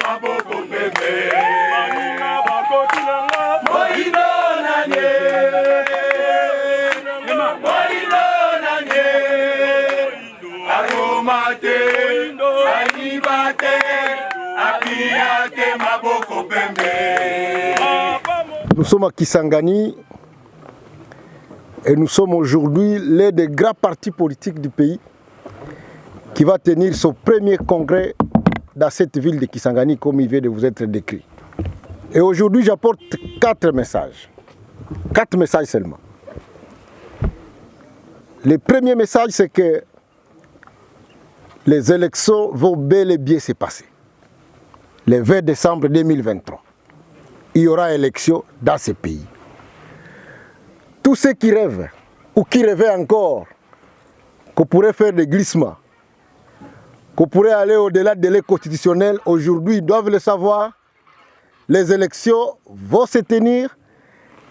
maboko pembe Maninga bakoti nanga Moino nanye Moino nanye Aromate Anibate Apiate maboko pembe. Nous sommes à Kisangani et nous sommes aujourd'hui l'un des grands partis politiques du pays qui va tenir son premier congrès dans cette ville de Kisangani comme il vient de vous être décrit. Et aujourd'hui j'apporte 4 messages. 4 messages seulement. Le premier message c'est que les élections vont bel et bien se passer. Le 20 décembre 2023. Il y aura élection dans ce pays. Tous ceux qui rêvent, ou qui rêvaient encore, qu'on pourrait faire des glissements, qu'on pourrait aller au-delà de délai constitutionnel, aujourd'hui, ils doivent le savoir. Les élections vont se tenir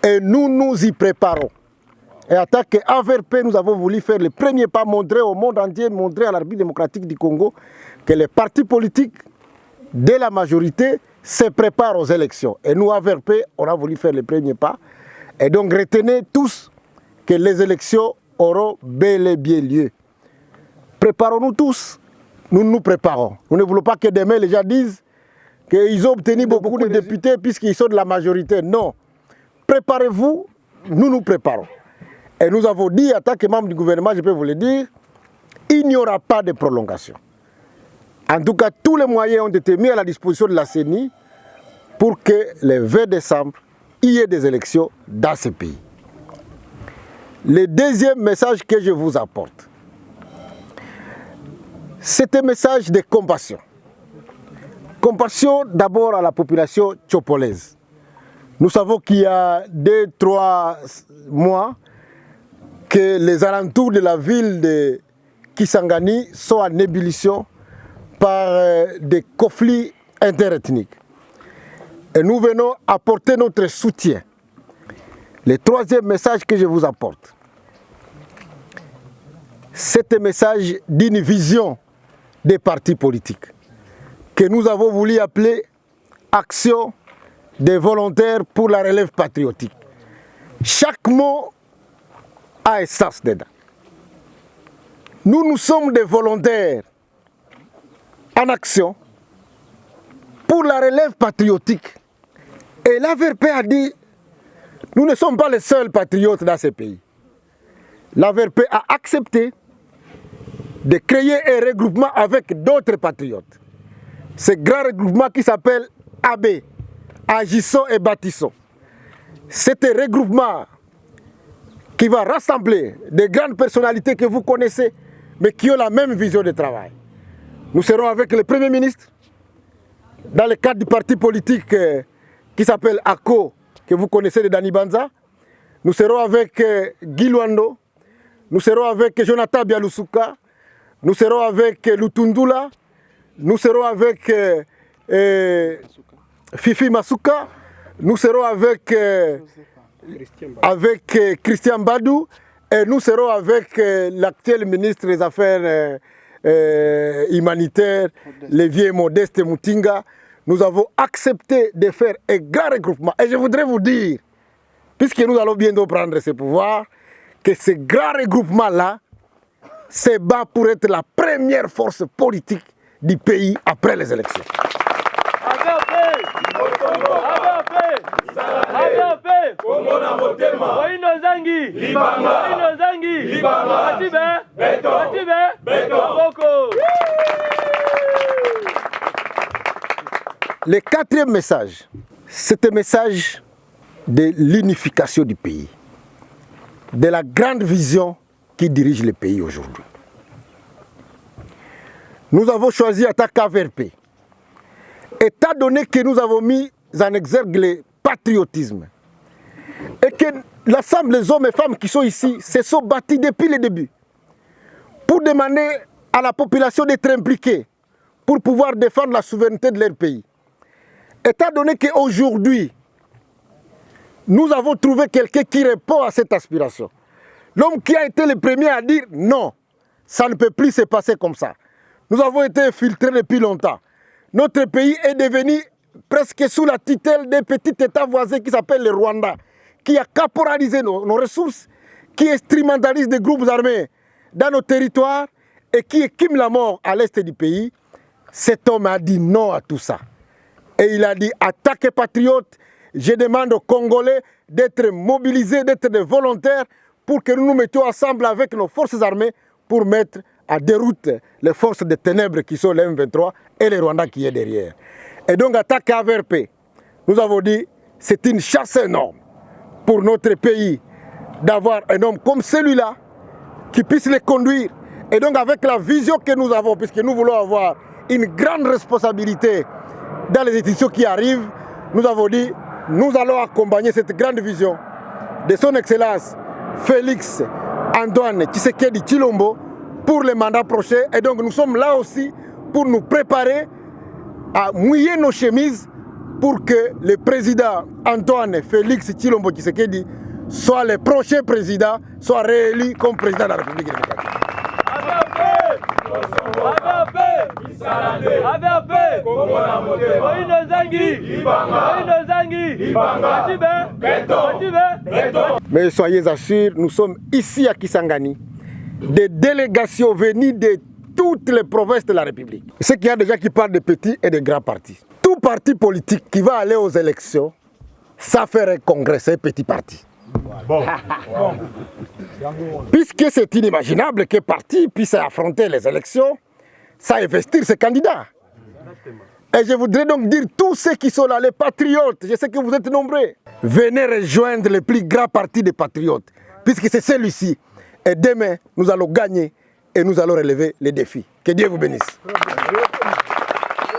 et nous nous y préparons. Et en tant qu'AVRP, nous avons voulu faire le premier pas, montrer au monde entier, montrer à la République démocratique du Congo que les partis politiques de la majorité se préparent aux élections. Et nous, AVRP, on a voulu faire le premier pas. Et donc retenez tous que les élections auront bel et bien lieu. Préparons-nous tous. Nous nous préparons. Nous ne voulons pas que demain les gens disent qu'ils ont obtenu beaucoup de députés puisqu'ils sont de la majorité. Non. Préparez-vous, nous nous préparons. Et nous avons dit, en tant que membre du gouvernement, je peux vous le dire, il n'y aura pas de prolongation. En tout cas, tous les moyens ont été mis à la disposition de la CENI pour que le 20 décembre, il y ait des élections dans ce pays. Le deuxième message que je vous apporte, c'est un message de compassion. Compassion d'abord à la population tchopolaise. Nous savons qu'il y a 2-3 mois que les alentours de la ville de Kisangani sont en ébullition par des conflits interethniques. Et nous venons apporter notre soutien. Le troisième message que je vous apporte, c'est un message d'une vision des partis politiques que nous avons voulu appeler Action des volontaires pour la relève patriotique. Chaque mot a un sens dedans. Nous sommes des volontaires en action pour la relève patriotique. Et l'AVRP a dit, nous ne sommes pas les seuls patriotes dans ce pays. L'AVRP a accepté de créer un regroupement avec d'autres patriotes. Ce grand regroupement qui s'appelle AB, Agissons et Bâtissons. C'est un regroupement qui va rassembler des grandes personnalités que vous connaissez, mais qui ont la même vision de travail. Nous serons avec le Premier ministre, dans le cadre du parti politique qui s'appelle ACO, que vous connaissez de Dani Banza. Nous serons avec Guy Luando, nous serons avec Jonathan Bialoussouka, nous serons avec Lutundula, nous serons avec Fifi Masuka, nous serons avec Christian Badou et nous serons avec l'actuel ministre des Affaires humanitaires, le vieux Modeste Moutinga. Nous avons accepté de faire un grand regroupement. Et je voudrais vous dire, puisque nous allons bientôt prendre ce pouvoir, que ce grand regroupement-là se bat pour être la première force politique du pays après les élections. Le quatrième message, c'est un message de l'unification du pays, de la grande vision qui dirige le pays aujourd'hui. Nous avons choisi en tant qu'AVRP, étant donné que nous avons mis en exergue le patriotisme et que l'ensemble des hommes et femmes qui sont ici se sont battus depuis le début pour demander à la population d'être impliquée pour pouvoir défendre la souveraineté de leur pays. Étant donné qu'aujourd'hui, nous avons trouvé quelqu'un qui répond à cette aspiration. L'homme qui a été le premier à dire non, ça ne peut plus se passer comme ça. Nous avons été infiltrés depuis longtemps. notre pays est devenu presque sous la tutelle d'un petit État voisin qui s'appelle le Rwanda, qui a caporalisé nos ressources, qui instrumentalise des groupes armés dans nos territoires et qui équime la mort à l'est du pays. Cet homme a dit non à tout ça. Et il a dit, attaquez patriotes, je demande aux Congolais d'être mobilisés, d'être des volontaires pour que nous nous mettions ensemble avec nos forces armées pour mettre à déroute les forces des ténèbres qui sont les M23 et les Rwandais qui est derrière. Et donc attaquer AVRP, nous avons dit, c'est une chasse énorme pour notre pays d'avoir un homme comme celui-là qui puisse les conduire. Et donc avec la vision que nous avons, puisque nous voulons avoir une grande responsabilité dans les institutions qui arrivent, nous avons dit, nous allons accompagner cette grande vision de son Excellence Félix Antoine Tshisekedi Tshilombo pour les mandats prochains. Et donc nous sommes là aussi pour nous préparer à mouiller nos chemises pour que le président Antoine Félix Tshilombo Tshisekedi soit le prochain président, soit réélu comme président de la République démocratique. Mais soyez assurés, nous sommes ici à Kisangani, des délégations venues de toutes les provinces de la République. Ce qu'il y a déjà qui parlent de petits et de grands partis. Tout parti politique qui va aller aux élections, ça fait un congrès, c'est un petit parti. Bon. Puisque c'est inimaginable qu'un parti puisse affronter les élections sans investir ses candidats. Et je voudrais donc dire tous ceux qui sont là, les patriotes, je sais que vous êtes nombreux, venez rejoindre le plus grand parti des patriotes, puisque c'est celui-ci. Et demain, nous allons gagner et nous allons relever les défis. Que Dieu vous bénisse.